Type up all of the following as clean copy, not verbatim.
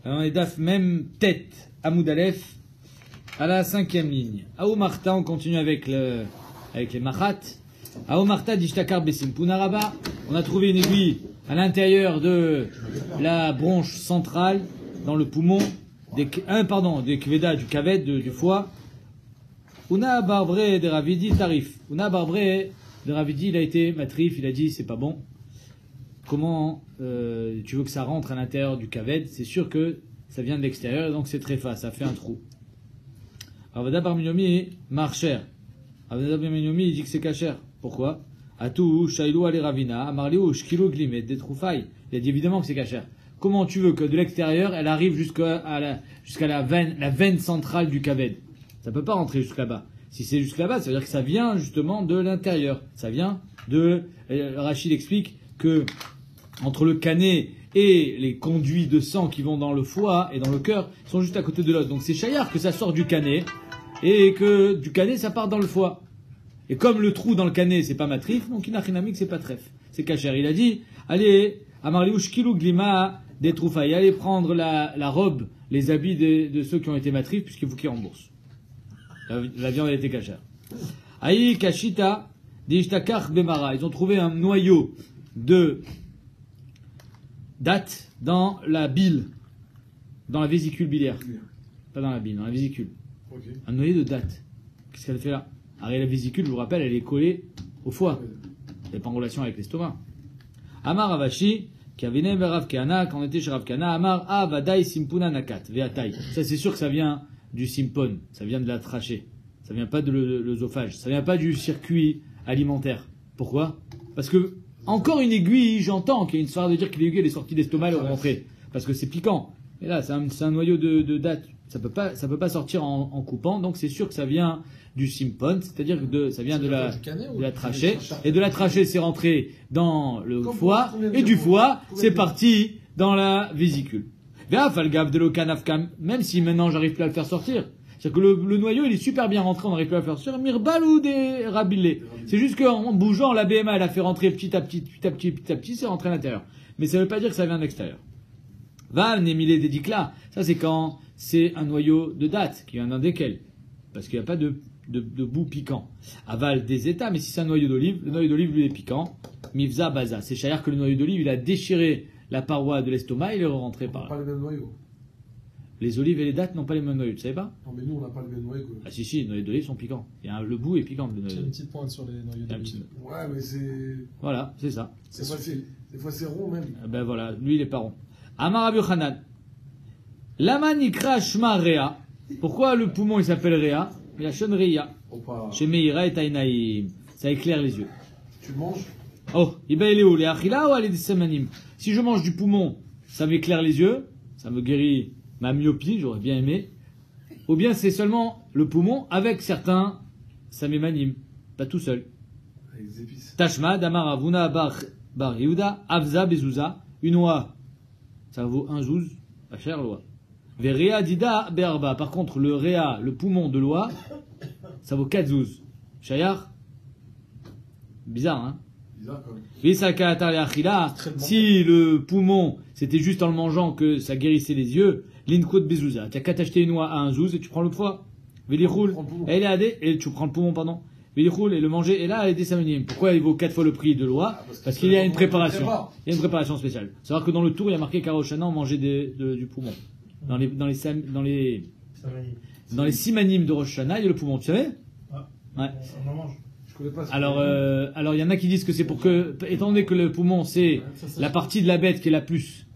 Alors, on est daf même tête, Amoud Aleph, à la 5e ligne. Aou Marta, on continue avec les Machat. Aou Marta d'Ishtakar Bessim Punaraba. On a trouvé une aiguille à l'intérieur de la bronche centrale, dans le poumon, des Kveda, du Kaved, du foie. Una Barbré de Ravidi Tarif. Una Barbré de Ravidi, il a été matrif, il a dit c'est pas bon. Comment tu veux que ça rentre à l'intérieur du Kaved? C'est sûr que ça vient de l'extérieur, et donc c'est très fat, ça fait un trou. Ravada Barminomi marcher. Ravada Barminomi, il dit que c'est kacher. Pourquoi? Atou, Shailou Ale Ravina, Amarliou, Shkilo Glimet, des troufailles. Il a dit évidemment que c'est kacher. Comment tu veux que de l'extérieur, elle arrive jusqu'à la veine centrale du Kaved? Ça peut pas rentrer jusque là-bas. Si c'est jusque là-bas, ça veut dire que ça vient justement de l'intérieur. Ça vient de... Rachid explique que entre le canet et les conduits de sang qui vont dans le foie et dans le cœur sont juste à côté de l'autre. Donc c'est chayar que ça sort du canet et que du canet ça part dans le foie. Et comme le trou dans le canet c'est pas matrif, donc inachinamik c'est pas tref. C'est kacher. Il a dit, allez, amarliouch kilou glima des troufailles, allez prendre la robe, les habits de ceux qui ont été matrifs puisqu'il faut qu'ils remboursent. La viande a été kacher. Aïe kashita d'ishtakar bemara. Ils ont trouvé un noyau de date dans la bile, dans la vésicule biliaire. Pas dans la bile, dans la vésicule. Okay. Un noyau de date. Qu'est-ce qu'elle fait là? Alors, la vésicule, je vous rappelle, elle est collée au foie. Elle n'est pas en relation avec l'estomac. Amar Avashi, qui avait né Rav Kahana, quand on était chez Rav Kahana, Amar Avadai Simpuna Nakat, Veatai. Ça, c'est sûr que ça vient du simpon, ça vient de la trachée. Ça vient pas de l'œsophage, ça vient pas du circuit alimentaire. Pourquoi? Parce que, encore une aiguille, j'entends qu'il y a une histoire de dire que l'aiguille est sortie d'estomac et est rentrée. Parce que c'est piquant. Et là, c'est un noyau de date. Ça peut pas sortir en coupant, donc c'est sûr que ça vient du simpon, c'est-à-dire que ça vient de la trachée. Et de la trachée, c'est rentré dans le foie, et du foie, c'est parti dans la vésicule. Même si maintenant j'arrive plus à le faire sortir. C'est-à-dire que le noyau, il est super bien rentré, on n'arrive plus à le faire sortir. Mirbal ou des rabilés. C'est juste qu'en bougeant, la BMA, elle a fait rentrer petit à petit, c'est rentré à l'intérieur. Mais ça veut pas dire que ça vient de l'extérieur. Va, Némilé dédicla. Ça, c'est quand c'est un noyau de date, qui vient d'un déquel. Parce qu'il n'y a pas de bout piquant. Aval des états, mais si c'est un noyau d'olive, le noyau d'olive, lui, est piquant. Mifza, baza. C'est chayar que le noyau d'olive, il a déchiré la paroi de l'estomac, il est rentré par là. Pas le même noyau. Les olives et les dattes n'ont pas les mêmes noyaux, tu savais pas? Non, mais nous, on n'a pas le même noyau. Ah si, les noyaux d'olive sont piquants. Le bout est piquant. Il y a une petite pointe sur les noyaux d'olive. Ouais, mais c'est... Voilà, c'est ça. Des fois, c'est rond, même. Ben voilà, lui, il est pas rond. Amar Rabbi Yochanan. Lama nikra shma rea. Pourquoi le poumon, il s'appelle rea? Il a shon rea. Chez Meira et Tainaïm. Ça éclaire les yeux. Tu manges? Oh, ibaïléo, les achila ou les semanim. Si je mange du poumon, ça m'éclaire les yeux, ça me guérit ma myopie, j'aurais bien aimé. Ou bien c'est seulement le poumon avec certains samémanim, pas tout seul. Avec des épices. Tashma, Damar Avuna, Bar Yehuda, Avza, Bezouza, une oie, ça vaut un zouz, pas cher l'oie. Verea Dida, Berba. Par contre, le réa, le poumon de l'oie, ça vaut 4 zouz. Chayar? Bizarre, hein? Si le poumon, c'était juste en le mangeant que ça guérissait les yeux, l'inkot bezouza. Tu n'as qu'à t'acheter une oie à un zouz et tu prends le foie. Vélichoul, et tu prends le poumon, pardon. Vélichoul et le manger, et là, elle est désaminée. Pourquoi il vaut 4 fois le prix de l'oie? Parce qu'il y a une préparation. Il y a une préparation spéciale. Savoir que dans le tour, il y a marqué Karoshana, on mangeait du poumon. Dans les simanim de Rosh Hashanah, il y a le poumon, tu savais? Ouais. On en mange. Alors il y en a qui disent que c'est pour que, étant donné que le poumon c'est la partie de la bête qui est la plus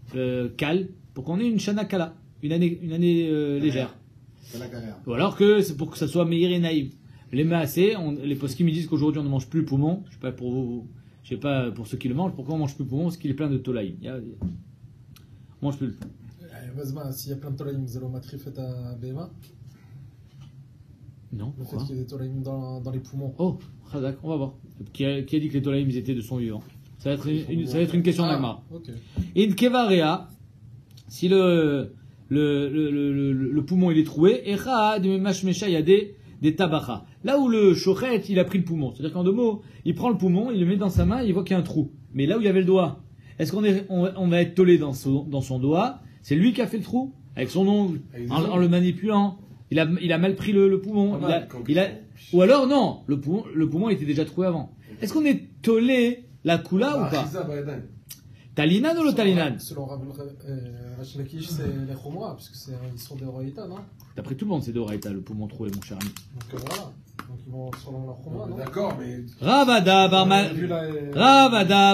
cale, pour qu'on ait une shana kala, une année légère. Ou alors que c'est pour que ça soit meilleur et naïf. Les maasé, les poskim me disent qu'aujourd'hui on ne mange plus le poumon. Je sais pas pour vous, je sais pas pour ceux qui le mangent. Pourquoi on mange plus le poumon? Parce qu'il est plein de tolaïm. On mange plus le poumon. S'il y a plein de tolaïm, vous allez au matrif et à BMA? Non. Le fait qu'il y ait des tolaïm dans les poumons. Oh, Khadak, on va voir. Qui a dit que les tolaïm étaient de son vivant? Ça va être une question d'Agmar. In Kevarea, si le poumon il est troué, Echa de Mashmesha, il y a des tabachas. Là où le shochet, il a pris le poumon. C'est-à-dire qu'en 2 mots, il prend le poumon, il le met dans sa main, il voit qu'il y a un trou. Mais là où il y avait le doigt, est-ce qu'on va être tollé dans son doigt? C'est lui qui a fait le trou, avec son ongle, en le manipulant. Il a mal pris le poumon. Ou alors, non, le poumon était déjà troué avant. Est-ce qu'on est tolé la Kula ou pas? Talinan ou le Talinan? Selon Rach Lakish, c'est les Khomra, parce que c'est une sorte de Roïta, non? D'après tout le monde, c'est de Raïta, le poumon troué, mon cher ami. Donc voilà. Donc ils vont selon la Khomra, non? D'accord, mais. Ravada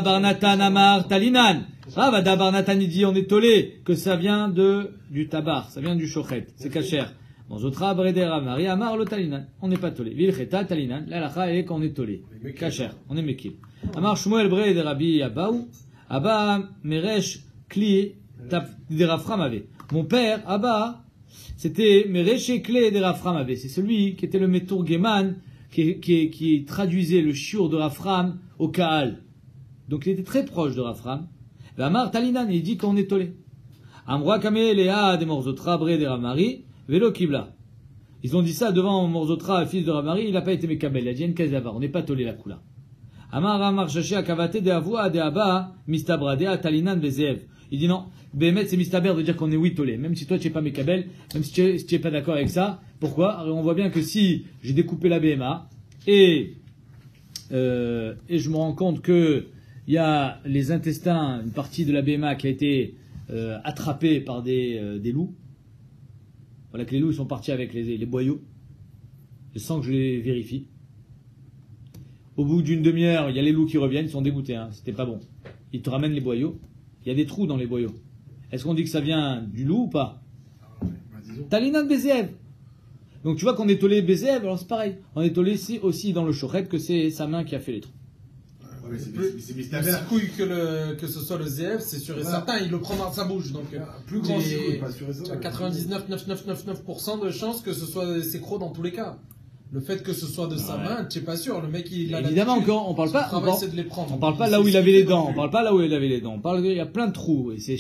Barnatan Amar Talinan. Ravada Barnatan, il dit, on est tolé, que ça vient du tabar, ça vient du shochet, c'est kacher. Bon, Zotra Breder Amari Amar le Talinan. On n'est pas tolé. Vilcheta Talinan, la lacha est qu'on est tolé. Kacher, on est mekil. Amar Shmuel Breder Rabbi Abaou. Abba Meresh Kli de Rafram avait. Mon père, Abba, c'était Meresh Kli de Rafram avait. C'est celui qui était le Metour Geman, qui traduisait le shiur de Rafram au Kaal. Donc il était très proche de Rafram. Amar Talinan, il dit qu'on est tolé. Amroa Kameh Léa de Morzotra Bre de Ramari, Velo Kibla. Ils ont dit ça devant Morzotra, fils de Ramari, il n'a pas été Mekabel. Il a dit une Kazavar, on n'est pas tolé la Kula. Amar Shashi Akavate de Avoua de Abba, Mistabradea Talinan Bezev. Il dit non, Bémet c'est Mistaber de dire qu'on est oui tolé. Même si toi tu n'es pas Mekabel, même si tu n'es pas d'accord avec ça. Pourquoi? Alors, on voit bien que si j'ai découpé la BMA et je me rends compte que il y a les intestins, une partie de la BMA qui a été attrapée par des loups. Voilà que les loups sont partis avec les boyaux. Sans que je les vérifie. Au bout d'une demi-heure, il y a les loups qui reviennent, ils sont dégoûtés, hein, c'était pas bon. Ils te ramènent les boyaux. Il y a des trous dans les boyaux. Est-ce qu'on dit que ça vient du loup ou pas? Talinan Bézéev. Donc tu vois qu'on est tolé Bézéev, alors c'est pareil. On est tolé aussi dans le chochet que c'est sa main qui a fait les trous. Ouais, c'est Mistaber. Couille que ce soit le ZF, c'est sûr et certain, il le prend dans sa bouche. Donc, plus grand c'est pas sûr et certain. 99,9999% de chances que ce soit ses crocs dans tous les cas. Le fait que ce soit de sa main, tu n'es pas sûr. Le mec, il a évidemment, encore, on parle pas. On parle pas là où il avait les dents. On parle pas là où il avait les dents. On parle qu'il y a plein de trous. Et c'est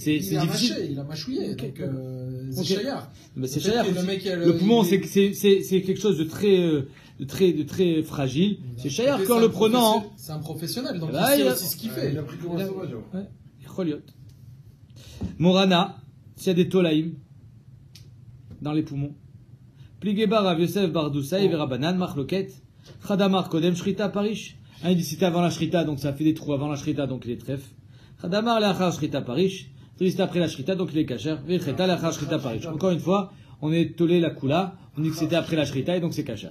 difficile. Il a mâchouillé. Donc, c'est chaillard. C'est chaillard. Le poumon, c'est quelque chose de très fragile. C'est chaillard quand le prenant. C'est un professionnel. Donc, il sait aussi ce qu'il fait. Il a pris comme un sauvage. Morana, s'il y a des tolaïm dans les poumons. Pligeba Rav Yosef Bardousaï Verabanan Marloket Khadamar Kodem Shrita Parish. Il dit c'était avant la Shrita, donc ça fait des trous avant la Shrita, donc il est trèfle. Khadamar Leachar Shrita Parish. Triste après la Shrita, donc il est kacher. Vecheta Leachar Shrita Parish. Encore une fois, on est tolé la Kula, on dit que c'était après la Shrita et donc c'est kacher.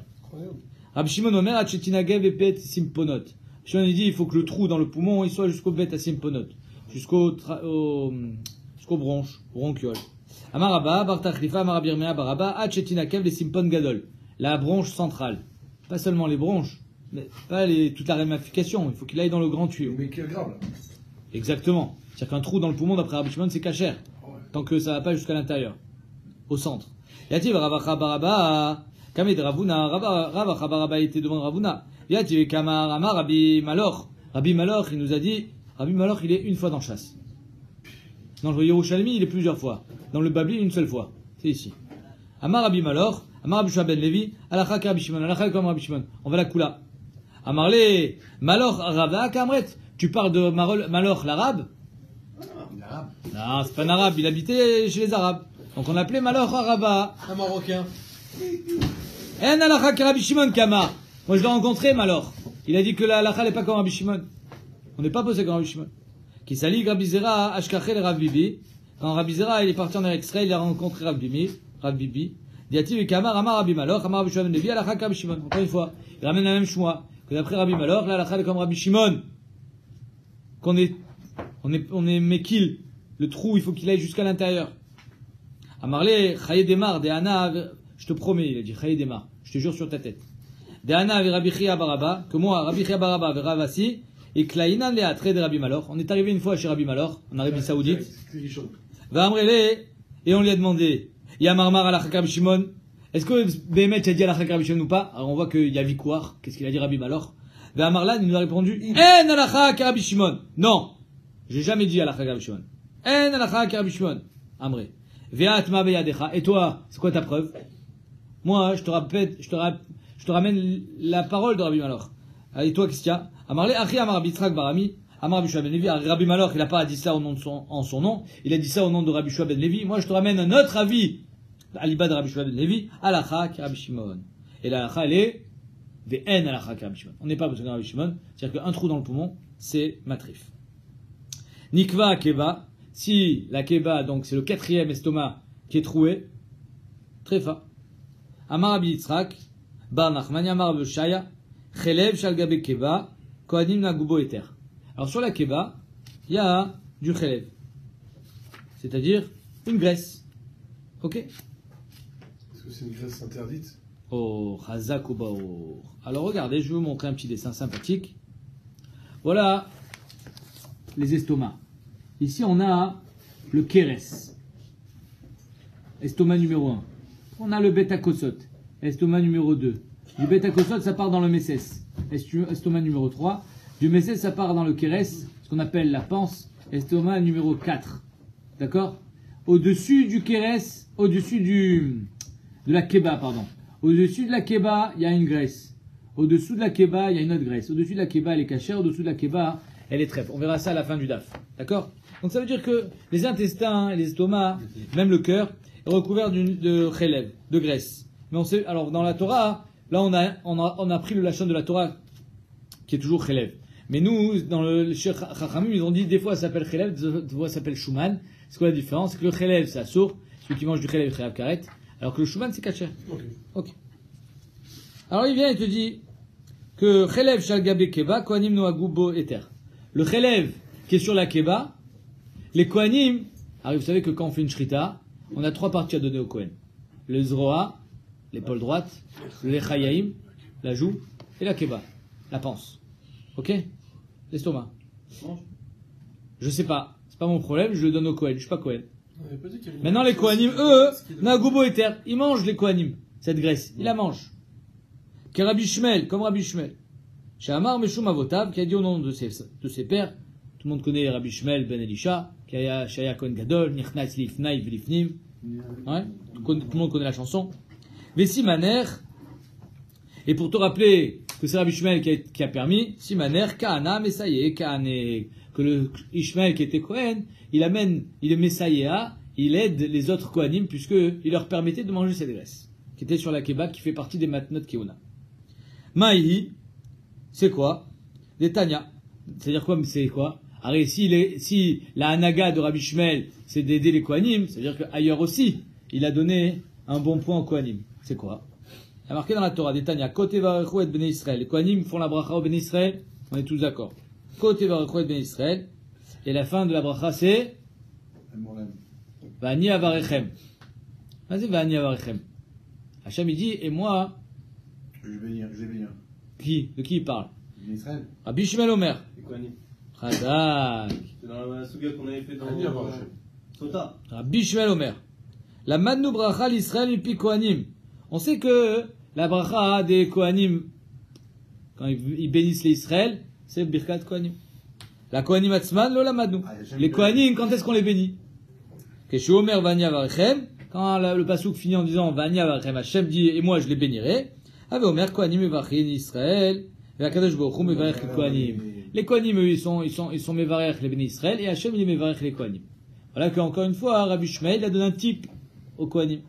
Rabbi Shimon Omer Achetinagev et Pet Simponot. Shimon dit il faut que le trou dans le poumon il soit jusqu'au Bet à Simponot, jusqu'au bronchiole. Amaraba, Bartachlifa, Amarabirmea, Baraba, Achetinakev, les Simpon Gadol. La bronche centrale. Pas seulement les bronches, mais pas toute la ramification. Il faut qu'il aille dans le grand tuyau. Mais quel grave là. Exactement. C'est-à-dire qu'un trou dans le poumon, d'après Rabbi Shimon, c'est cachère. Tant que ça va pas jusqu'à l'intérieur. Au centre. Yativ, Ravacha, Baraba, Kamed, Ravuna, Ravacha, Baraba était devant Ravuna. Yativ, Kamar, Amar, Rabbi Malor. Rabbi Malor, il nous a dit, Rabbi Malor, il est une fois dans chasse. Dans le Yerushalmi, il est plusieurs fois. Dans le Babli, une seule fois. C'est ici. Amar Rabbi Malor, Amar Rabbi Shua ben Levi, Alacha Rabbi Shimon, Alacha comme Rabbi Shimon. On va la Kula. Amarle, Malor Araba Kamret. Tu parles de Malor l'arabe? Non, c'est pas un arabe, il habitait chez les arabes. Donc on l'appelait Malor Araba. Un marocain. En Alacha Rabbi Shimon Kamar. Moi je l'ai rencontré Malor. Il a dit que la Alacha n'est pas comme Rabbi Shimon. On n'est pas posé comme Rabbi Shimon. Qui s'allie Rabbi Zera Ashkachel Rav Bibi. Quand Rabbi Zera il est parti en Eretz-Israël, il a rencontré Rav Bibi. Diativ et Kamar Amar Rabbi Malor, Amar Rabbi Shua ben Levi, Alacha Rabbi Shimon. Encore une fois, il ramène la même choix. Que d'après Rabbi Malor, là Alacha est comme Rabbi Shimon. On est Mekil. Le trou, il faut qu'il aille jusqu'à l'intérieur. Amarle, Chaye Demar, Deana, je te promets, il a dit Chaye Demar, je te jure sur ta tête. Deana avec Rabbi Chia Baraba, que moi, Rabbi Chia Baraba avec Ravasi, et Klaïnan les attraits de Rabbi Malor. On est arrivé une fois chez Rabbi Malor, en Arabie Saoudite. Va Amrele, et on lui a demandé, Yamarmar ala Rabbi Shimon, est-ce que Bémet a dit ala Rabbi Shimon ou pas? Alors on voit qu'il y a victoire. Qu'est-ce qu'il a dit Rabbi Malor? Va Amarlan, il nous a répondu, En ala Rabbi Shimon. Non, j'ai jamais dit ala Rabbi Shimon. En ala Rabbi Shimon. Amré. Veat ma beyadecha. Et toi, c'est quoi ta preuve? Moi, je te ramène la parole de Rabbi Malor. Et toi, qu'est-ce qu'il y a? Amarle, Achi Amar Bitzrak Barami, Amar Rabbi Shua ben Levi, Rabbi Malach, il n'a pas dit ça en son nom, il a dit ça au nom de Rabbi Shua ben Levi. Moi, je te ramène un autre avis, Aliba de Rabbi Shua ben Levi, Alacha ki Rabbi Shimon. Et l'Alacha, elle est Ve'en Alacha ki Rabbi Shimon. On n'est pas besoin de Rabbi Shimon, c'est-à-dire qu'un trou dans le poumon, c'est matrif. Nikva Keba, si la Keba, donc c'est le 4e estomac qui est troué, Trefa. Amar Rabbi Yitzhak, Bar Nachman, Amar Rabbi Shaya, Chelev Shal Gabe Keba, Kohanim Nagubo Eter. Alors sur la Keba, il y a du Chelev, c'est-à-dire une graisse. Ok? Est-ce que c'est une graisse interdite? Oh, Chazak ou Baor. Alors regardez, je vais vous montrer un petit dessin sympathique. Voilà les estomacs. Ici, on a le Keres, estomac numéro 1. On a le Bêta-Kosot, estomac numéro 2. Du Bêta-Kosot, ça part dans le Messes, estomac numéro 3. Du Messes, ça part dans le Keres, ce qu'on appelle la panse, estomac numéro 4. D'accord? Au-dessus du Keres, au-dessus de la Keba, pardon. Au-dessus de la Keba, il y a une graisse. Au-dessous de la Keba, il y a une autre graisse. Au-dessus de la Keba, elle est cachère. Au-dessous de la Keba, elle est trèfle. On verra ça à la fin du DAF. D'accord? Donc ça veut dire que les intestins et les estomacs, même le cœur, est recouvert de chélèv, de graisse. Mais on sait, alors dans la Torah, là on a pris le lachon de la Torah, qui est toujours chélèv. Mais nous, dans le Sheikh Chachamim, ils ont dit des fois ça s'appelle chélèv, des fois ça s'appelle shuman. C'est quoi la différence? C'est que le chélèv c'est assour, celui qui mange du chélèv chélèv karet, alors que le shuman c'est kacher. Ok. Alors il vient et te dit que chélèv shal gabe keba, kohanim noagubo eter. Le chélèv qui est sur la keba, les kohanim, alors vous savez que quand on fait une shrita, on a 3 parties à donner au kohen. Le zroa, l'épaule droite, le lechayaim, la joue, et la keba, la panse. Ok? L'estomac. Je sais pas, c'est pas mon problème, je le donne au kohen, je suis pas kohen. Maintenant les kohanim, eux, nagubo eter, ils mangent les kohanim, cette graisse, ils la mangent. Que Rabbi Shmuel, comme Rabbi Shmuel. Chez Amar Meshum Avotav, qui a dit au nom de ses pères, tout le monde connaît Rabbi Shmuel ben Elisha, qui a Shaya Kohen Gadol, Nichnatz Lifnai Vlifnim. Ouais, tout le monde connaît la chanson. Vessi Maner, et pour te rappeler que c'est Rabbi Shmuel qui a permis, Simaner, Kahana, Messaye, Kahane, que le Ishmael qui était Kohen, il est Messaïa, il aide les autres Kohanim, puisqu'il leur permettait de manger cette graisse, qui était sur la kebab, qui fait partie des matnot Keuna. Maïhi, c'est quoi? Des Tanya. C'est-à-dire quoi? C'est quoi? Alors, si la Hanaga de Rabbi Shmuel, c'est d'aider les Kohanim, c'est-à-dire qu'ailleurs aussi, il a donné un bon point aux Kohanim. C'est quoi? Il y a marqué dans la Torah, des Tanya, Kote Varechu et Bnei Israël. Les Kohanim font la bracha au Bnei Israël, on est tous d'accord. Kote Varechu et Bnei Israël. Et la fin de la bracha, c'est Vani Avarechem. Vas-y, Vani Avarechem. Hachem, il dit, et moi, je vais venir. de qui il parle? Bnei Israël. Rabbi Shmuel Omer. Les Kohanim. Chadak. C'est dans la souga qu'on avait fait dans Sota. Rabbi Shmuel Omer. La Madnu Bracha l'Israël mipi Kohanim. On sait que la bracha des Kohanim, quand ils bénissent les Israël, c'est Birkat Kohanim. La Kohanim Atzman, lo la Madnu. Les Kohanim, quand est-ce qu'on les bénit? Keshu Omer Vania Varechem. Quand le pasouk finit en disant Vania Varechem, Hachem dit, et moi je les bénirai. Ave Omer Kohanim Evachin Israël. Et Akadosh Baruch Hu Mevarech les Kohanim. Les Kohanim, eux, ils sont Mevarech les bénis Israël, et Hachem, il est Mevarech les Kohanim. Voilà qu'encore une fois, Rabbi Shmuel, il a donné un type aux Kohanim.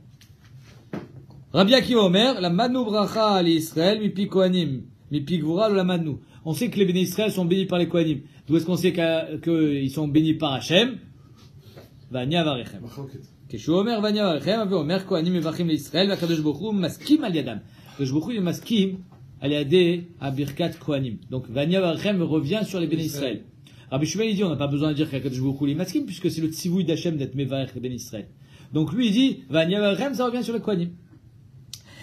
Rabbi Akiva Omer, la Madnu Bracha à l'Israël, mipi Kohanim, mipi Gvura, la Madnu. On sait que les bénis Israël sont bénis par les Kohanim. D'où est-ce qu'on sait qu'ils sont bénis par Hachem? Vania Varechem. Keshu Omer, Vania Varechem, Ave Omer, Kohanim Mevachim l'Israël, Akadosh Baruch Hu, Maskim al Yadam. Akadosh Baruch Hu, il est Maskim, Aliadé à Birkat Kohanim. Donc, Vania Varechem revient sur les bénis Israël. Rabbi Shmuel, il dit, on n'a pas besoin de dire qu'Akadosh Baruch Hu, il est Maskim, puisque c'est le tzivouï d'Hachem d'être Mevarech les bénis Israël. Donc, lui, il dit, Vania Varechem, ça revient sur les Kohanim.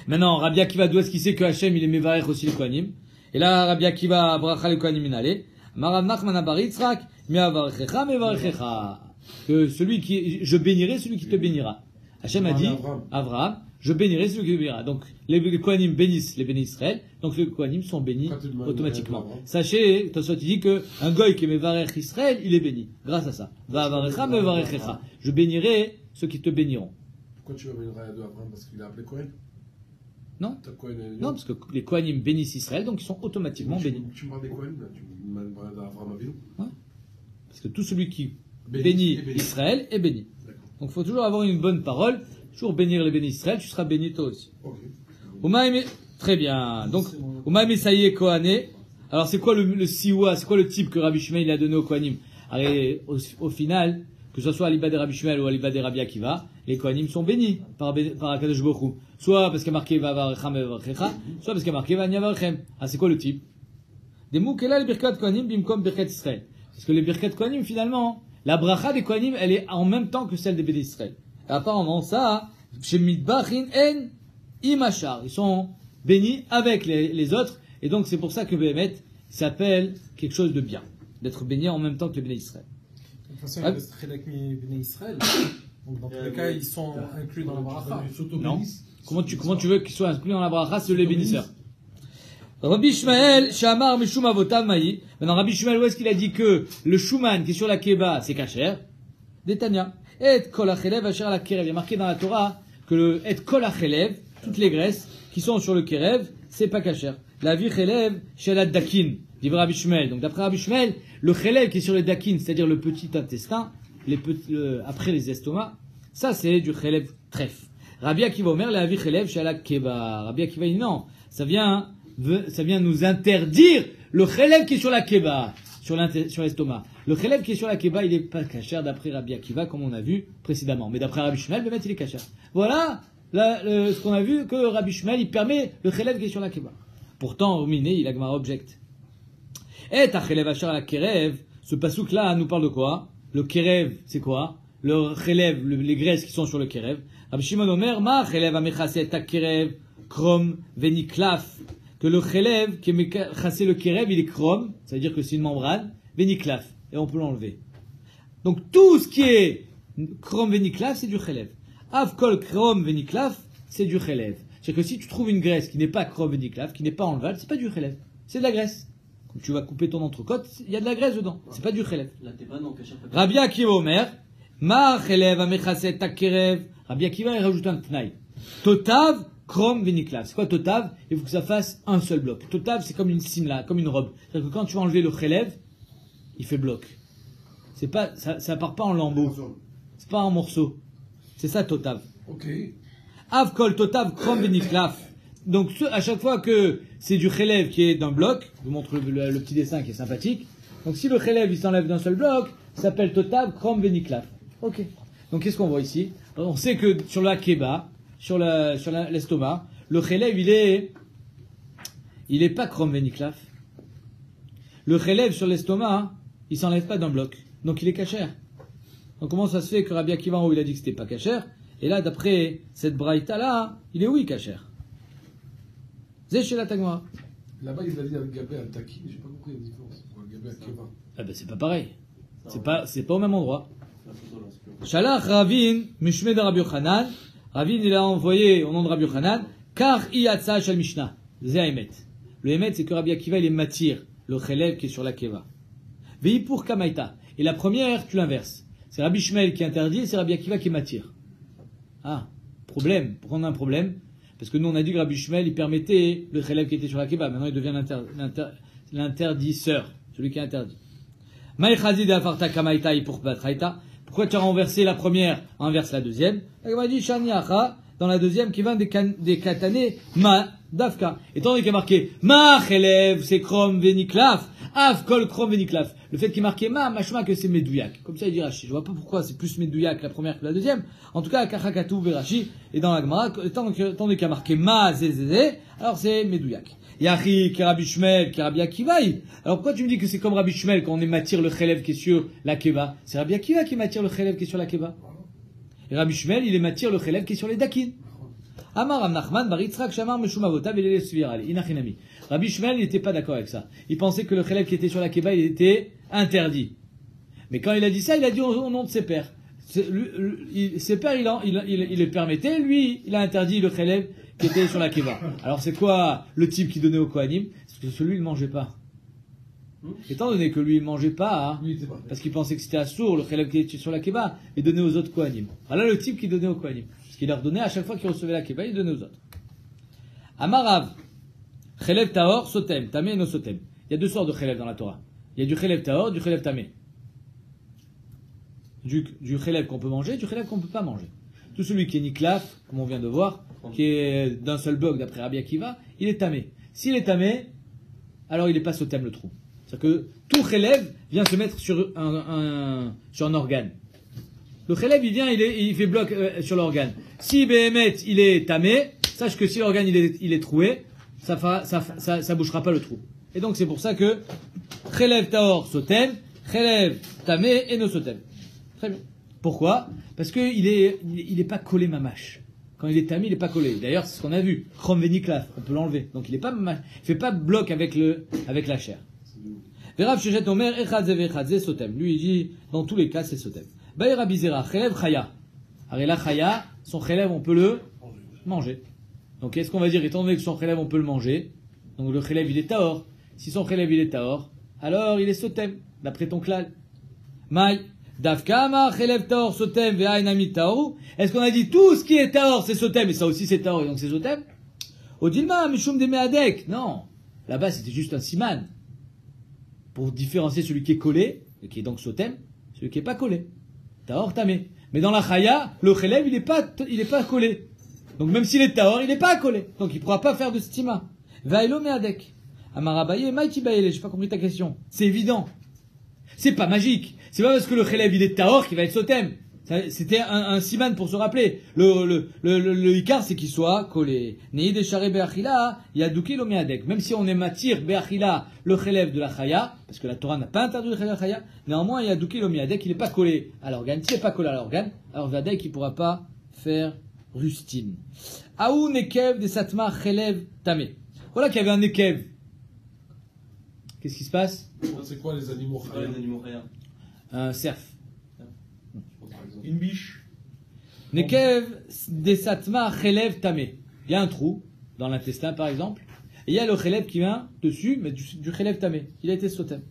Maintenant, Rabbi Akiva, d'où est-ce qu'il sait que Hachem, il est Mevarech aussi les Kohanim? Et là, Rabbi Akiva, Bracha les Kohanim inale. Marav Nachman Abar Yitzhak, Meavarechecha, Mevarechecha. Que celui je bénirai celui qui te bénira. Hachem a dit, Avraham, je bénirai celui qui te bénira. Donc, les Kohanim bénissent les bénis Israël, donc les Kohanim sont bénis automatiquement. Sachez, Tosfot dit que un goy qui est Mevarech Israël, il est béni. Grâce à ça. Va Avarecha, Mevarechecha. Je bénirai ceux qui te béniront. Pourquoi tu vas bénir Abraham? Parce qu'il a appelé Kohen? Non. Non, parce que les Kohanim bénissent Israël, donc ils sont automatiquement bénis. Tu me parles des Kohen, là? Tu me parles d'Abraham Avinu? Ouais. Parce que tout celui qui bénit Israël est béni. Donc il faut toujours avoir une bonne parole, toujours bénir les bénis Israël, tu seras béni toi aussi. Okay. Très bien. Donc, Umaim Esaïe Kohané. Alors c'est quoi le siwa, c'est quoi le type que Rabbi Shmuel a donné au Kohanim? Allez, au final, que ce soit à l'Ibad de Rabbi Shmuel ou à l'Ibad de Rabbi Akiva, les Kohanim sont bénis par Akadosh Baruch Hu. Soit parce qu'il y a marqué Vavarecham et Vavarchecha, soit parce qu'il y a marqué Vanyavarchem. Ah, c'est quoi le type? Des mots qu'elle a les Birkat Kohanim bimkom Birkat Israël. Parce que les Birkat Kohanim, finalement, la bracha des Kohanim, elle est en même temps que celle des Bédé Israël. Et apparemment, ça, chez Midbachin en Imachar. Ils sont bénis avec les autres. Et donc, c'est pour ça que Béhémet s'appelle quelque chose de bien. D'être béni en même temps que les Béné Israël. De toute façon, il reste Chelek Béné Israël. Donc, dans tous les cas, ils sont inclus dans la bracha. Non. Comment tu veux qu'ils soient inclus dans la bracha, c'est les bénisseurs? Rabbi Shmuel, Shamar Mishum Avotav Maï. Maintenant, Rabbi Shmuel, où est-ce qu'il a dit que le Shuman qui est sur la Keba, c'est kasher? Détania. Et Kol HaChelev Asher la Kerev. Il y a marqué dans la Torah que le Et Kol HaChelev, toutes les graisses qui sont sur le Kerev, c'est pas kasher. La vie Chelev, Shelat Dakin, dit Rabbi Shmuel. Donc, d'après Rabbi Shmuel, le Chelev qui est sur les Dakin, c'est-à-dire le petit intestin, après les estomacs, ça c'est du Chelev tref. Rabbi Akiva Omer, la vie Chelev, Shelat Keba. Rabbi Akiva dit non, ça vient nous interdire le Chelev qui est sur la Keba, sur l'estomac. Le Chelev qui est sur la Keba, il est pas kasher d'après Rabbi Akiva, comme on a vu précédemment. Mais d'après Rabbi Shmuel, il est kasher. Voilà, ce qu'on a vu, que Rabbi Shmuel, il permet le Chelev qui est sur la Keba. Pourtant, au Miné, il a Gemara objecte. Et Chelev Asher la Kerev, ce pasouk-là nous parle de quoi? Le Kerev, c'est quoi? Le Chelev, les graisses qui sont sur le Kerev. Rabbi Shimon Omer, Ma Chelev Amechaset Kerev, Krom, Veniklaf. Que le Chelev qui est chassé le Kerev, il est Krom, ça veut dire que c'est une membrane, Veniklaf. Et on peut l'enlever. Donc tout ce qui est Krom, Veniklaf, c'est du Chelev. Avkol, Krom, Veniklaf, c'est du Chelev. C'est-à-dire que si tu trouves une graisse qui n'est pas Krom, Veniklaf, qui n'est pas enlevable, c'est pas du Chelev. C'est de la graisse. Quand tu vas couper ton entrecôte, il y a de la graisse dedans. C'est pas du Chelev. Rabbi Akiva Omer, Ma Chelev Amechaset Kerev. Rabbi Akiva, il rajoute un tnaï. Totav, Krom, Veniklaf. C'est quoi Totav? Il faut que ça fasse un seul bloc. Totav, c'est comme une simla, comme une robe. C'est-à-dire que quand tu vas enlever le Chelev, il fait bloc. C'est pas, ça part pas en lambeaux. C'est pas en morceaux. C'est ça Totav. Ok. Avkol, Totav, Krom, Veniklaf. Donc, à chaque fois que c'est du Chelev qui est d'un bloc, je vous montre le petit dessin qui est sympathique. Donc, si le Chelev il s'enlève d'un seul bloc, ça s'appelle Totav, Krom, Veniklaf. Ok. Donc, qu'est-ce qu'on voit ici? On sait que sur la Keba, sur l'estomac, le Chelev il est pas Krom, Veniklaf. Le Chelev sur l'estomac, il s'enlève pas d'un bloc. Donc, il est kasher. Donc, comment ça se fait que Rabbi Akiva, il a dit que c'était pas kasher? Et là, d'après cette braïta là, il est oui kasher. C'est chez la Tagmara. Là-bas, il a dit Gabé al Taki, j'ai pas compris la différence. Gabé al Keva. Ah ben c'est pas pareil. C'est pas au même endroit. Shalach Ravin, Mishmed Rabbi Yochanan. Ravin, il a envoyé au nom de Rabbi Yochanan, car Iyatsa Shal Mishnah. Zé Emet. Le Emet, c'est que Rabbi Akiva, il est matir, le Chelev qui est sur la Keva. Veipur Kamaita. Et la première, tu l'inverses. C'est Rabbi Shmuel qui interdit, c'est Rabbi Akiva qui m'attire. Ah, problème. Pourquoi on a un problème? Parce que nous, on a dit que Rabbi Shmuel, il permettait le Chelev qui était sur la Keba. Maintenant, il devient l'interdisseur. Celui qui est interdit. Pourquoi tu as renversé la première, renverse la deuxième? Il m'a dit, Shaniacha, dans la deuxième, qui vient des katané, ma, dafka. Étant donné qu'il y a marqué, ma Chelev, c'est Krom, Veniklaf, av, kol, Krom, Veniklaf. Le fait qu'il est marqué ma, machma, que c'est Medouyak. Comme ça, il dit Rashi. Je vois pas pourquoi c'est plus Medouyak la première que la deuxième. En tout cas, Kachakatou, Verashi, et dans la Gemara, étant donné qu'il y a marqué ma, zézézé, alors c'est Medouyak. Yachi, qui est Rabbi Shmuel, qui est Rabbi Akiva. Alors pourquoi tu me dis que c'est comme Rabbi Shmuel quand on m'attire le Chelev qui est sur la Keva? C'est Rabbi Akiva qui m'attire le Chelev qui est sur la Keva. Et Rabbi Shmuel, il m'attire le Chelev qui est sur les Dakin. Amar Amnachman, Baritzrak, Shamar, Meshum Avotav, et les Svirali. Inachinami. Rabbi Shmuel, il n'était pas d'accord avec ça. Il pensait que le Chelev qui était sur la Keva, il était interdit. Mais quand il a dit ça, il a dit au nom de ses pères. Ses pères, il le permettait, lui, il a interdit le Chelev qui était sur la Keva. Alors c'est quoi le type qui donnait au Kohanim? Parce que celui, il ne mangeait pas. Étant donné que lui, il ne mangeait pas, parce qu'il pensait que c'était assour, le Chelev qui était sur la Keva, et donnait aux autres Kohanim. Voilà le type qui donnait au Kohanim. Parce qu'il leur donnait à chaque fois qu'il recevait la Keva, il donnait aux autres. Amarav, Chelev Taor, Sotem, Tamé et no Sotem. Il y a deux sortes de Chelev dans la Torah. Il y a du Chelev Taor, du Chelev Tamé. du chélèv qu'on peut manger, du chélèv qu'on ne peut pas manger. Tout celui qui est niklaf, comme on vient de voir, qui est d'un seul bloc d'après Rabbi Akiva, il est tamé. S'il est tamé, alors il n'est pas sotem le trou. C'est-à-dire que tout chélèv vient se mettre sur un organe. Le chélèv, il vient, il fait bloc sur l'organe. Si Béhémet, il est tamé, sache que si l'organe il est troué, ça bouchera pas le trou. Et donc c'est pour ça que chélèv taor sotem, chélèv tamé et no sotem. Très bien. Pourquoi? Parce que il est pas collé mamache. Quand il est tamé, il est pas collé. D'ailleurs, c'est ce qu'on a vu. Chrom veniklaf, on peut l'enlever. Donc il est pas mamache. Il fait pas bloc avec la chair. Rav Shechet Omer echadze vechadze sotem. Lui il dit dans tous les cas c'est sotem. Baïra bizera chelev chaya. Alors la chaya, son chelev on peut le manger. Donc qu'est-ce qu'on va dire étant donné que son chelev on peut le manger? Donc le chelev il est taor. Si son chelev il est taor, alors il est sotem d'après ton klal. Maï Davkama, chelev taor, sotem, ve'ainami taor. Est-ce qu'on a dit tout ce qui est taor, c'est sotem, et ça aussi c'est taor, et donc c'est sotem? Odilma, mishum de meadek. Non. Là-bas, c'était juste un siman. Pour différencier celui qui est collé, et qui est donc sotem, celui qui est pas collé. Taor, tamé. Mais dans la chaya, le chelev, il est pas collé. Donc même s'il est taor, il n'est pas collé. Donc il pourra pas faire de stima. Ve'ailo meadek. Amarabaye, maïti baïle, j'ai pas compris ta question. C'est évident. C'est pas magique. C'est pas parce que le chelev il est taor qu'il va être sotem. C'était un siman pour se rappeler. Le ikar c'est qu'il soit collé. Nei décharé be'achila, yadouki lo meadek. Même si on est matir be'achila le chelev de la chaya, parce que la Torah n'a pas interdit le chelev de la chaya, néanmoins yadouki lo meadek, il n'est pas collé à l'organe. S'il n'est pas collé à l'organe, alors vadek il pourra pas faire rustine. Aou nekev de satma chelev tamé. Voilà qu'il y avait un nekev. Qu'est-ce qui se passe? C'est quoi les animaux chaya? Les animaux chaya. Un cerf. Une biche. Nekev des satma chelev tamé. Il y a un trou dans l'intestin par exemple, et il y a le chelev qui vient dessus, mais du chelev tamé. Il a été sotem.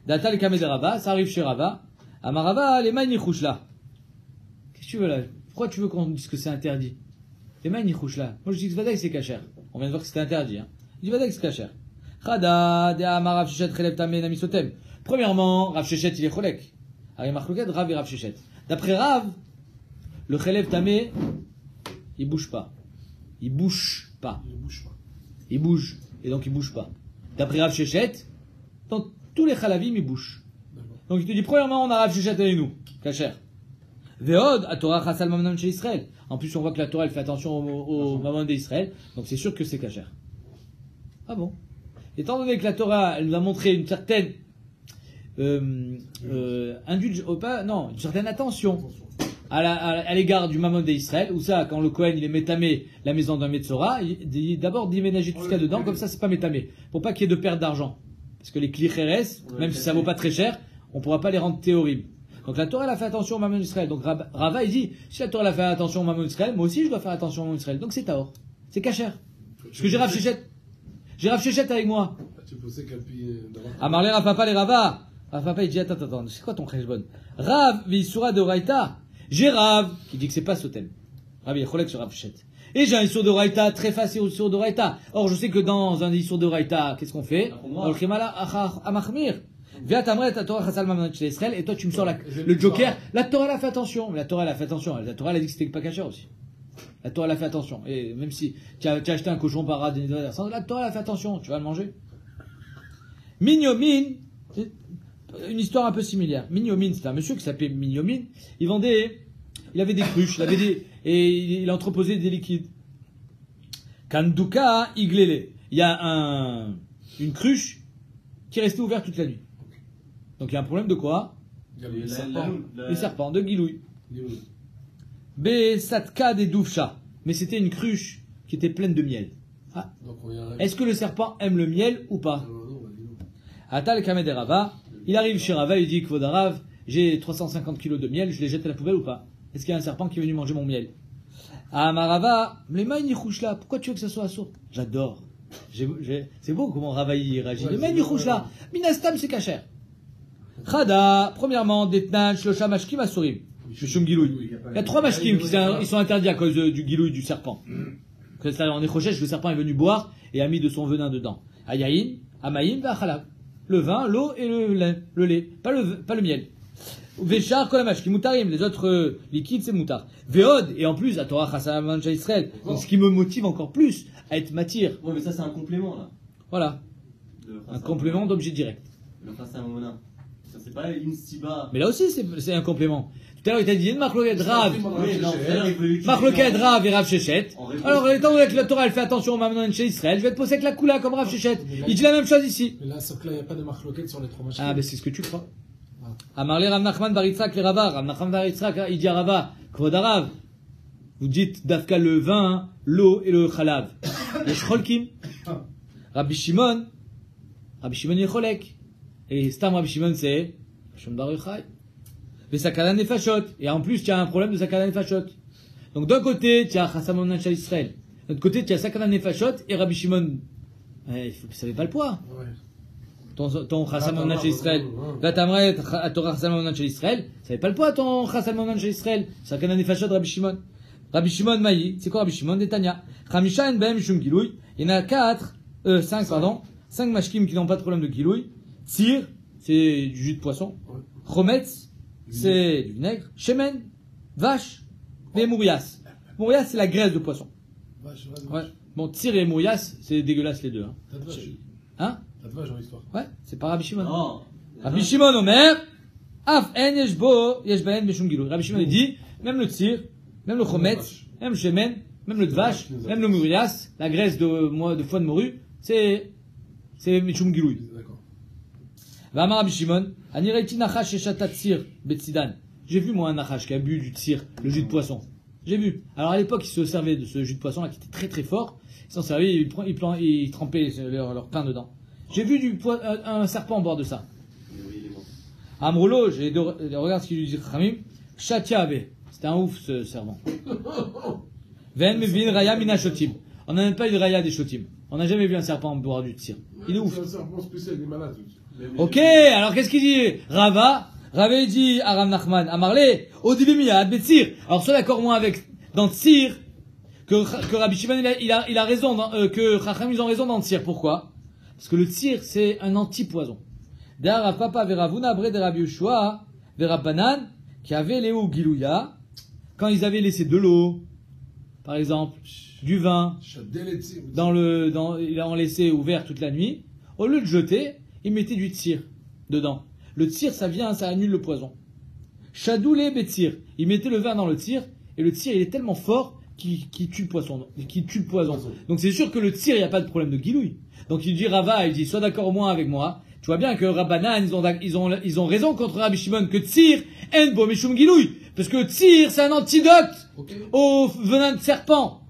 Datal kamé de Rava, ça arrive chez Rava. Amarava, les mains nichouch là. Qu'est-ce que tu veux là? Pourquoi tu veux qu'on dise que c'est interdit? Les mains nichouch là. Moi je dis que Vadek c'est kacher. On vient de voir que c'était interdit. Hein. Je dis Vadek c'est kacher. Chada, de amarav shechet chelev tamé nami sotem. Premièrement, Rav Shechet il est cholek. Ari machloket, Rav et Rav Shechet. D'après Rav, le chelev tamé, il bouge pas. Il bouge pas. Il ne bouge pas. Il bouge. Et donc il bouge pas. D'après Rav Shechet, dans tous les chalavim, il bouge. Donc il te dit, premièrement, on a Rav Shechet avec nous. Kacher. Veod, à Torah chassal mamon chez Israël. En plus, on voit que la Torah, elle fait attention au mamon d'Israël. Donc c'est sûr que c'est kacher. Ah bon? Étant donné que la Torah, elle nous a montré une certaine une certaine attention à l'égard du mammon d'Israël, ou ça, quand le Kohen il est métamé la maison d'un Metzora, il dit d'abord déménager tout ce qu'il y a dedans, comme ça c'est pas métamé, pour pas qu'il y ait de perte d'argent. Parce que les klicheres, même si ça vaut pas très cher, on pourra pas les rendre théoriques. Donc la Torah elle a fait attention au mammon d'Israël. Donc Rava il dit, si la Torah elle a fait attention au mammon d'Israël, moi aussi je dois faire attention au mammon d'Israël. Donc c'est taor, c'est kacher. Parce que j'ai Rav Shechet avec moi. Tu pensais qu'à pied Amarle Rav Papa les Rava. Rav Papa il dit attends, c'est quoi ton cheshbon? Rav Visura de Raïta. J'ai Rav qui dit que c'est pas sotem. Rav il est cholek sur Rav Shechet. Et j'ai un Issour de Raïta très facile au Issour de Raïta. Or je sais que dans un Issour de Raïta, qu'est-ce qu'on fait? On le khimala amachmir. Viens t'amret ta Torah chasal mamon chez Israël et toi tu me sors le joker. La Torah elle a fait attention. Mais la Torah elle a fait attention. La Torah elle a dit que c'était pas caché aussi. La Torah elle a fait attention. Et même si tu as acheté un cochon par la Torah elle a fait attention. Tu vas le manger. Minyomin, une histoire un peu similaire. Minyomin, c'est un monsieur qui s'appelait Minyomin. Il avait des cruches, et il entreposait des liquides. Kanduka iglele. Il y a une cruche qui restait ouverte toute la nuit. Donc il y a un problème de quoi? Les serpents, de Gilouï. Besatka des Doufcha. Mais c'était une cruche qui était pleine de miel. Ah. Est-ce que le serpent aime le miel ou pas? Atal Kamed Rava, il arrive chez Rava, il dit Kvodarav, j'ai 350 kilos de miel, je les jette à la poubelle ou pas? Est-ce qu'il y a un serpent qui est venu manger mon miel? Ah Marava, les mains nichouch là, pourquoi tu veux que ça soit assourd? J'adore. C'est beau comment Rava y réagit. Les mains nichouch là, Minastam c'est kacher. Chada, premièrement, Detnan, Shlosha Mashkim Asurim. Mishum Gilouï. Il y a 3 Mashkim qui sont interdits à cause du Gilouï du serpent. En Echochesh, le serpent est venu boire et a mis de son venin dedans. Ayaïn, Amaïm, Vachalav. Le vin, l'eau et le lait. Pas le miel. Véchar kolamashki mutarim, les autres liquides c'est mutar. Veod, et en plus, à Torah Chassaman Israël. Donc ce qui me motive encore plus à être matir. Ouais, mais ça, c'est un complément, là. Voilà. Un complément d'objet direct. Le Chassamona. Ça, c'est pas une stiba. Mais là aussi, c'est un complément. Tout à l'heure, il t'a dit, Marloket Rav. Oui, non, c'est-à-dire, il veut utiliser Marloket Rav et Rav Shechet. en réponse. Alors, étant donné que la Torah, elle fait attention maintenant chez Israël, je vais te poser avec la Kula comme Rav Shechet. Il dit la même chose ici. Mais là, sauf que là, il n'y a pas de marloquette sur les trois machines. Ah, ben c'est ce que tu crois. Amarle Rav Nachman bar Yitzhak le Rava. Rav Nachman bar Yitzhak, il dit à Rava, Kvod Arav. Vous dites d'Afka le vin, l'eau et le chalav. Yesh cholkim. Rabbi Shimon il cholek. Et Stam Rabbi Shimon c'est Shon bar Yochai. Mais sakana nefashot. Et en plus, tu as un problème de sakana nefashot. Donc d'un côté, tu as Chassamon Nacha Israël. De l'autre côté, tu as sakana nefashot et Rabbi Shimon. Il savait pas le poids. Ouais. Ton Chassamon Nacha Israël. Là, t'aimerais à Torah Chassamon Nacha Israël. Ça savait pas le poids, ton Chassamon Nacha Israël. Sakana nefashot Rabbi Shimon. Rabbi Shimon Maï, c'est quoi Rabbi Shimon Netanya? Chamisha en Behem Shum Gilouy. Il y en a 5 mashkim qui n'ont pas de problème de Gilouy. Tsir, c'est du jus de poisson. Chometz, c'est du vinaigre. Shemen, vache. Et Mourias. Mourias, c'est la graisse de poisson. Vache. Ouais. Bon, Tsir et Mourias, c'est dégueulasse les deux. Hein? T'as de vache. Hein? T'as de vache en histoire. Ouais, c'est pas Rabbi Shimon. Non. Rabbi Shimon Omer, Af en yeshbo, yeshbaen meshum Gilouy. Rabbi Shimon il dit, même le Tsir, même le chometz, même le shemen, même le dvash, même le mourias, la graisse de foie de morue, c'est meshum Gilouy. D'accord. V'amar Rabbi Shimon, ani reiti nachash sheshatat tsir betsidan. J'ai vu moi un nachash qui a bu du tsir, le jus de poisson. J'ai vu. Alors à l'époque, ils se servaient de ce jus de poisson là qui était très très fort. Ils s'en servaient, ils trempaient leur pain dedans. J'ai vu un serpent boire de ça. Amroulo, regarde ce qu'il lui dit Khamim, Shatiabe. C'était un ouf ce serment. Ven mevin raya mina shotim. On n'a même pas eu de raya des shotim. On n'a jamais vu un serpent boire du tsir. Il est ouf. C'est un serpent spécial, il est malade. Ok, alors qu'est-ce qu'il dit Rava dit à Rav Nachman, à Marley, au début miyad betsir. Alors sois d'accord moi avec dans tsir que Rabbi Shimon il a raison, que Chacham ils ont raison dans le tsir. Pourquoi? Parce que le tsir c'est un anti-poison. D'ailleurs Rav Papa veravuna bre de Rabbi Yoshua verabanan qui avait les gilouya quand ils avaient laissé de l'eau, par exemple, du vin, ils l'ont laissé ouvert toute la nuit, au lieu de jeter, ils mettaient du tsir dedans. Le tsir, ça annule le poison. Shadoulé betzir, ils mettaient le vin dans le tsir, et le tsir, il est tellement fort qu'il tue le poison. Donc c'est sûr que le tsir, il n'y a pas de problème de gilouille. Donc il dit Rava, il dit, sois d'accord au moins avec moi. Tu vois bien que Rabbanan, ils ont raison contre Rabbi Shimon que tsir, en bo mishum gilouille. Parce que tsir, c'est un antidote au venin de serpent.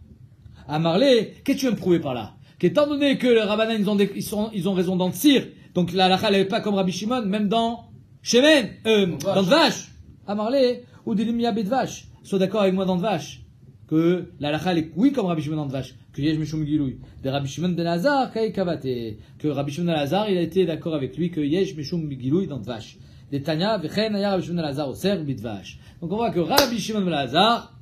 À Marley, qu'est-ce que tu veux me prouver par là? Qu'étant donné que les Rabbanan, ils ont raison dans tsir, donc la halakha, elle n'est pas comme Rabbi Shimon, même dans Shemen, dans Dvash. À Marley, ou Dilimia Bedvash. Sois d'accord avec moi dans Dvash. Que la halakha, elle est oui comme Rabbi Shimon dans Dvash. Que Yesh Mishum Gilouy. De Rabbi Shimon ben Lazar, Kai Kavate. Que Rabbi Shimon ben Lazar, il a été d'accord avec lui que Yesh Mishum Gilouy dans Dvash. De Tanya, Vechen, Aya Rabbi Shimon ben Lazar, au Ser Bidvash. Donc on voit que Rabbi Shimon ben Lazar,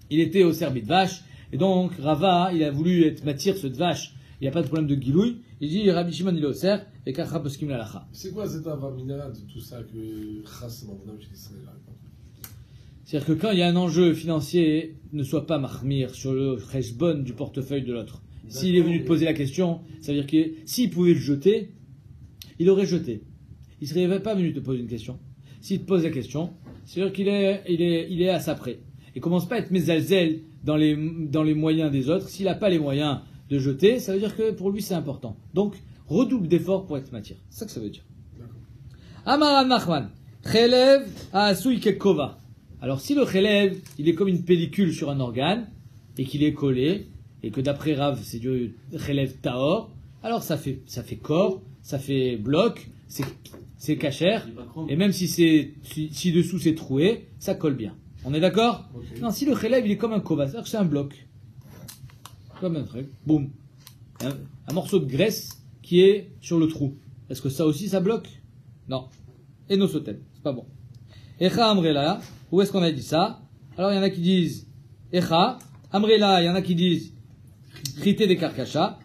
il était au Ser Bidvash. Et donc, Rava, il a voulu être matir ce Dvash. Il n'y a pas de problème de Gilouy. Il dit, Rabbi Shimon, il est au Ser, et Kacha Poskim la Lacha. C'est quoi cet avamina de tout ça que Chas Mamona chez Israël? C'est-à-dire que quand il y a un enjeu financier, ne sois pas mahmir sur le cheshbon du portefeuille de l'autre. S'il est venu te poser la question, ça veut dire que s'il pouvait le jeter, il aurait jeté. Il ne serait pas venu te poser une question. S'il te pose la question, c'est-à-dire qu'il est à sa près. Et commence pas à être mezalzel dans les moyens des autres. S'il n'a pas les moyens de jeter, ça veut dire que pour lui c'est important. Donc, redouble d'efforts pour être matière. C'est ça que ça veut dire. Amar Nachman, chelev asui kekova. Alors si le chelev, il est comme une pellicule sur un organe, et qu'il est collé, et que d'après Rav, c'est du chelev taor, alors ça fait corps, ça fait bloc, c'est cachère, et même si dessous c'est troué, ça colle bien. On est d'accord? Okay. Non, si le chelev, il est comme un kova, c'est-à-dire que c'est un bloc. Comme un truc, boum. Un morceau de graisse qui est sur le trou. Est-ce que ça aussi, ça bloque? Non. Et nos sotem, c'est pas bon. Echa amrela, où est-ce qu'on a dit ça? Alors il y en a qui disent Echa, amrela, il y en a qui disent Chité des carcachas.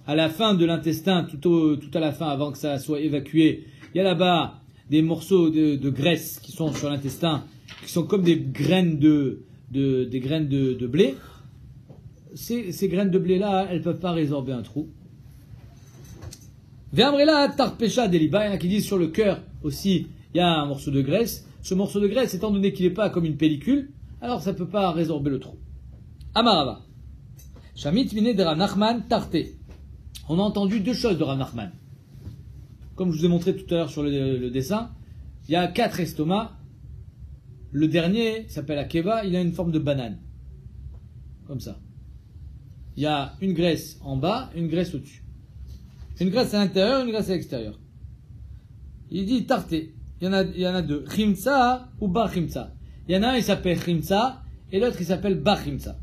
À la fin de l'intestin, tout à la fin, avant que ça soit évacué, il y a là-bas des morceaux de graisse qui sont sur l'intestin, qui sont comme des graines de blé, ces graines de blé-là, elles ne peuvent pas résorber un trou. Ve'amrela tarpesha deliba, il y en a qui disent sur le cœur aussi, il y a un morceau de graisse. Ce morceau de graisse, étant donné qu'il n'est pas comme une pellicule, alors ça ne peut pas résorber le trou. Amarava. Shamit mine de Rav Nachman tarte. On a entendu deux choses de Rav Nachman. Comme je vous ai montré tout à l'heure sur le dessin, il y a 4 estomacs. Le dernier s'appelle Akeva, il a une forme de banane. Comme ça. Il y a une graisse en bas, une graisse au-dessus. Une graisse à l'intérieur, une graisse à l'extérieur. Il dit tarté. Il y en a deux. Chimtsa ou Bar Chimtsa. Il y en a un, il s'appelle Chimtsa, et l'autre, il s'appelle Bar Chimtsa.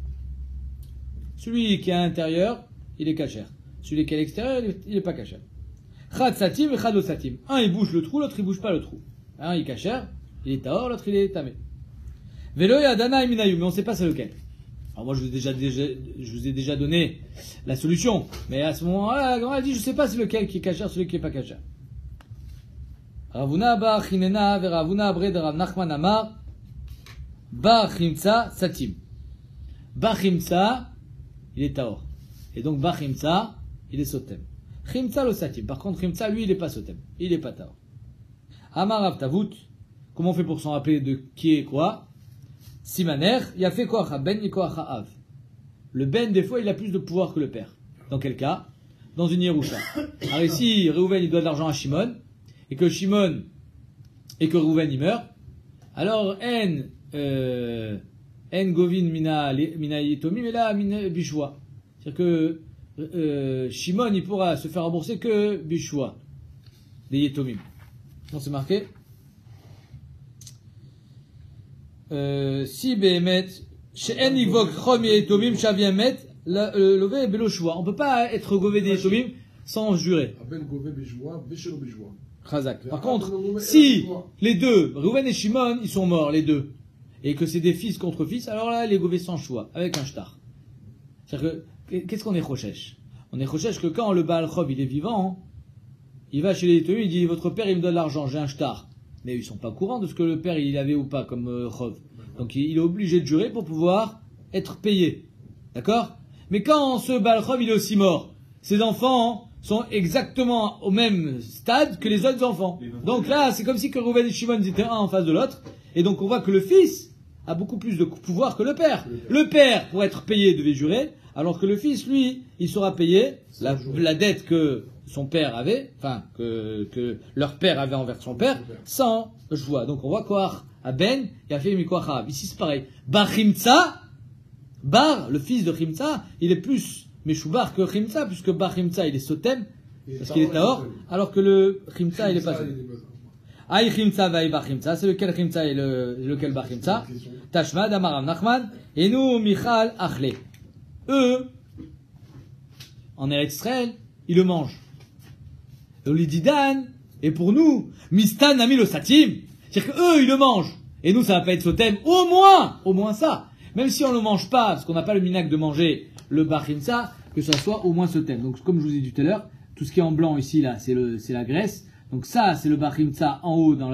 Celui qui est à l'intérieur, il est kasher. Celui qui est à l'extérieur, il n'est pas kasher. Chad satim et chad satim. Un, il bouge le trou, l'autre, il bouge pas le trou. Un, il est kasher, il est tahor, l'autre, il est tamé. Velo yadana et minayu, mais on ne sait pas c'est lequel. Alors moi, je vous ai déjà donné la solution. Mais à ce moment-là, la grand-mère dit, je ne sais pas c'est lequel qui est kasher, celui qui n'est pas kasher. Ravuna ba chinena ve Ravuna bre de Rav Nachman amar ba chimtsa satim. Ba chimtsa, il est tahor. Et donc ba chimtsa, il est sotem. Chimtsa lo satim. Par contre, chimtsa, lui, il n'est pas sotem. Il n'est pas tahor. Amar Rav Tavut, comment on fait pour s'en rappeler de qui est quoi? Simaner, il a fait koach ben et koach av. Le ben, des fois, il a plus de pouvoir que le père. Dans quel cas? Dans une Yerusha. Alors ici, Reuven, il doit de l'argent à Shimon, et que Reuven, il meurt. Alors, en govin mina yetomim, et là, mina bishwa. C'est-à-dire que Shimon, il pourra se faire rembourser que bishwa, des yetomim. Donc, c'est marqué. Si Behemet, she'en yivok chom yetomim shavien met, lové belo shua. On peut pas être gové des yetomim sans jurer. Chazak. Par contre, si les deux, Reuven et Shimon, ils sont morts, les deux, et que c'est des fils contre fils, alors là, les govés sans choix, avec un shtar. C'est-à-dire que, qu'est-ce qu'on est chochesh? On est chochesh que quand le Baal Chov, il est vivant, il va chez les yetomim, il dit, votre père, il me donne l'argent, j'ai un shtar. Mais ils sont pas courants de ce que le père, il avait ou pas, comme Chov. Donc, il est obligé de jurer pour pouvoir être payé. D'accord? Mais quand ce Baal Chov, il est aussi mort, ses enfants sont exactement au même stade que les autres enfants. Donc là, c'est comme si que Reuven et Shimon étaient un en face de l'autre. Et donc on voit que le fils a beaucoup plus de pouvoir que le père. Le père, pour être payé, devait jurer, alors que le fils, lui, il sera payé la dette que son père avait, enfin, que leur père avait envers son père, sans joie. Donc on voit quoi à Ben, il a fait Mikoach. Ici c'est pareil. Bar Chimtsa, Bar, le fils de Chimtsa, il est plus Meshoubar que Chimtsa, puisque Bar Chimtsa, il est Sotem, parce qu'il est Tahor, alors que le Chimtsa, il est pas Sotem. Aïe Chimtsa, vaï Bar Chimtsa, c'est lequel Chimtsa et lequel Bar Chimtsa? Tashmad, Amar Nachman, et nous, Michal, Achle. Eux, en Eretz Israël, ils le mangent. Et on lui dit Dan, et pour nous, Mistan Nami le Satim, c'est-à-dire qu'eux, ils le mangent. Et nous, ça va pas être Sotem, au moins ça. Même si on ne le mange pas, parce qu'on n'a pas le minac de manger le Bar Chimtsa, que ça soit au moins Sotem. Donc, comme je vous ai dit tout à l'heure, tout ce qui est en blanc ici, là, c'est la graisse. Donc ça, c'est le Bar Chimtsa en haut, dans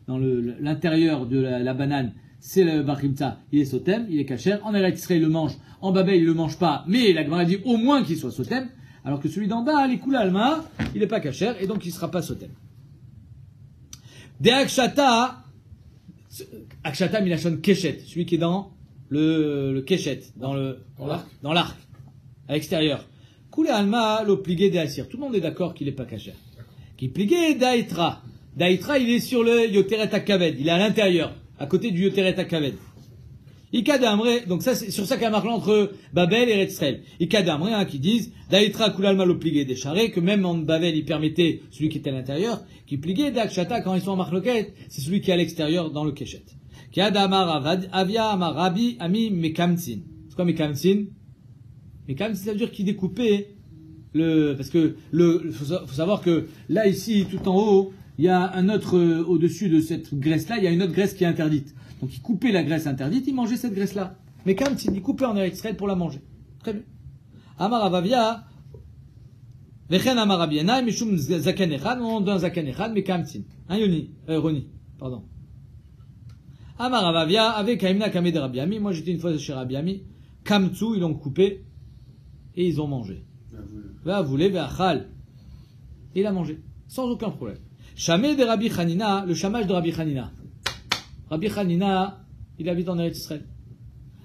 l'intérieur de la banane, c'est le Bar Chimtsa, il est Sotem, il est kasher. En Eretz Israël, il le mange. En Babel, il le mange pas, mais la Gemara dit au moins qu'il soit Sotem. Alors que celui d'en bas, les Kula Alma, il est pas kasher, et donc il sera pas Sotem. De Akshata Milachon Keshet, celui qui est dans le Keshet, dans l'arc, à l'extérieur. Kula Alma, l'obligé de Asir. Tout le monde est d'accord qu'il est pas kasher. Qui pligué d'Aïtra. D'Aïtra, il est sur le Yoteret HaKaved. Il est à l'intérieur, à côté du Yoteret HaKaved. Ikadamre, donc ça, c'est sur ça qu'il y a marqué entre Babel et Eretz Israël. Ikadamre, qui disent, d'Aïtra Kulalma lo pligué des charrés, que même en Babel, il permettait celui qui était à l'intérieur, qui pliguait d'Akshata, quand ils sont en Marloquet, c'est celui qui est à l'extérieur, dans le Keshet. Kiadamar Avia Amar Rabbi Ami Mekamtsin. C'est quoi Mekamtsin? Mekamtsin, ça veut dire qu'il découpait parce que faut savoir que là, ici, tout en haut, il y a un autre, au-dessus de cette graisse-là, il y a une autre graisse qui est interdite. Donc, il coupait la graisse interdite, il mangeait cette graisse-là. Mais quand il coupait en Eretz Israël pour la manger. Très bien. Amar Avavia, Vechen amar Rabbi Yana, mishum zaken echad, on donne un zaken echad, mais kamtin. Un Roni, pardon. Amar Avavia, avec Kaimna Kameh de Rabbi Ami, moi j'étais une fois chez Rabbi Ami, kamtsu, ils l'ont coupé, et ils ont mangé. Va voulez, ve'achal. Il a mangé, sans aucun problème. Shameh de Rabbi Hanina, le chamage de Rabbi Hanina. Rabbi Hanina, il habite en Eretz Israël.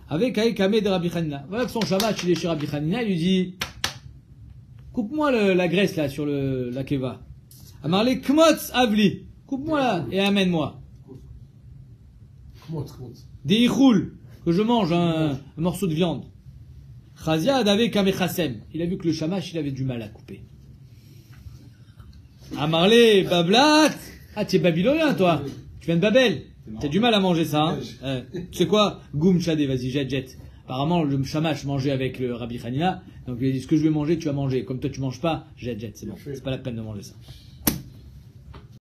Avec Kameh de Rabbi Hanina. Voilà que son chamage, il est chez Rabbi Hanina, il lui dit, coupe-moi la graisse là sur la keva. Amarle kmotz avli. Coupe-moi là et amène-moi. Des ichoul, que je mange un morceau de viande. Chazia adave kamechasem. Il a vu que le shamash, il avait du mal à couper. Amarle bablat. Ah, tu es babylonien, toi. Tu viens de Babel. T'as du mal à manger ça, hein. Tu sais quoi? Goum chadé, vas-y, jet. Apparemment, le shamash mangeait avec le Rabbi Hanina. Donc, il a dit, ce que je vais manger, tu vas manger. Comme toi, tu manges pas, jet, c'est bon. C'est pas la peine de manger ça.